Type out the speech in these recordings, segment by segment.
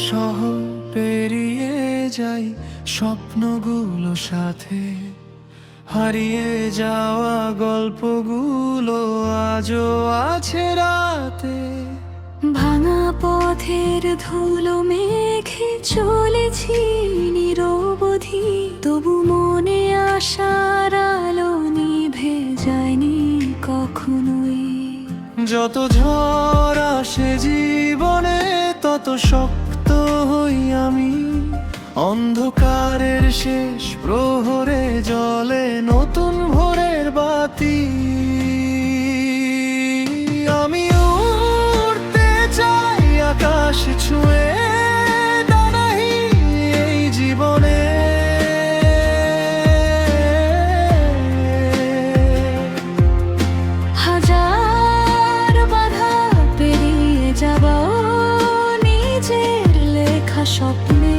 শহর পেরিয়ে যাই স্বপ্নগুলো সাথে, হারিয়ে যাওয়া গল্পগুলো আজও আছে রাতে। ভাঙা পথের ধুলো মেঘে চলেছি নিরবধি, তবু মনে আশার আলো নিভে যায়নি কখনোই। যত ঝড় আসে জীবনে তত শক্ত হই আমি, অন্ধকারের শেষ প্রহরে জ্বলে নতুন ভোরের বাতি। আমি উড়তে চাই আকাশ ছুঁয়ে, ডানাহীন এই জীবনে। হাজার বাধা পেরিয়ে যাব নিজের লেখা স্বপ্নে।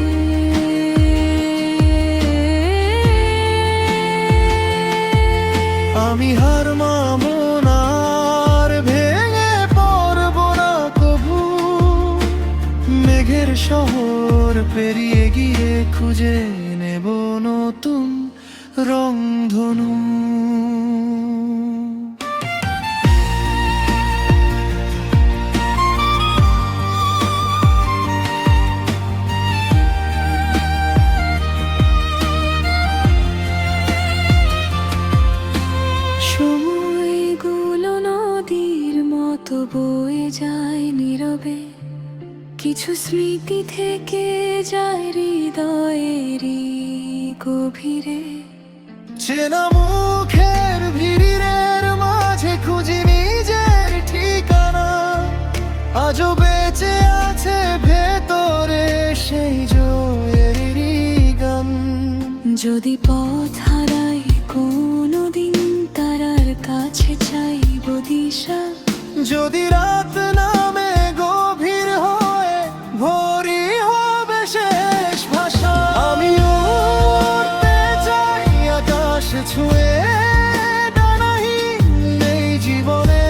আমি হার মানবো না, আর ভেঙে পড়বো না কবু। মেঘের শহর পেরিয়ে গিয়ে খুঁজে নেব নতুন রংধনু। সময়গুলো নদীর মতো বয়ে যায় নীরবে, কিছু স্মৃতি থেকে যায় হৃদয়েরই গভীরে। চেনা মুখের ভিড়ের মাঝে খুঁজি নিজের ঠিকানা, আজও বেঁচে আছে ভেতরে সেই জয়েরই গান। যদি পথ হারাই কোনোদিন, তারার কাছে চাইব দিশা। যদি রাত নামে গভীর হয়ে ভোরই হবে শেষ ভাষা। আমি উড়তে চাই আকাশ ছুঁয়ে, ডানাহীন এই জীবনে।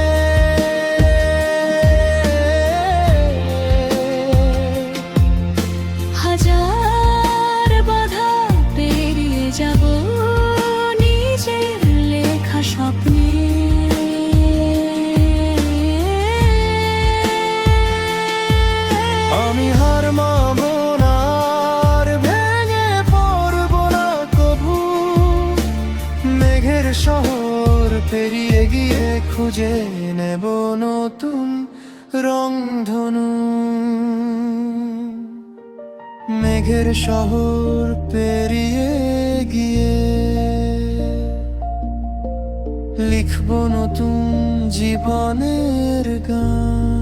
হাজার বাধা পেরিয়ে যাব নিজের লেখা স্বপ্নে। আমি হার মানবো না, আর ভেঙে পড়বো না কবু। মেঘের শহর পেরিয়ে গিয়ে খুঁজে নেব নতুন রংধনু। মেঘের শহর পেরিয়ে গিয়ে লিখব নতুন জীবনের গান।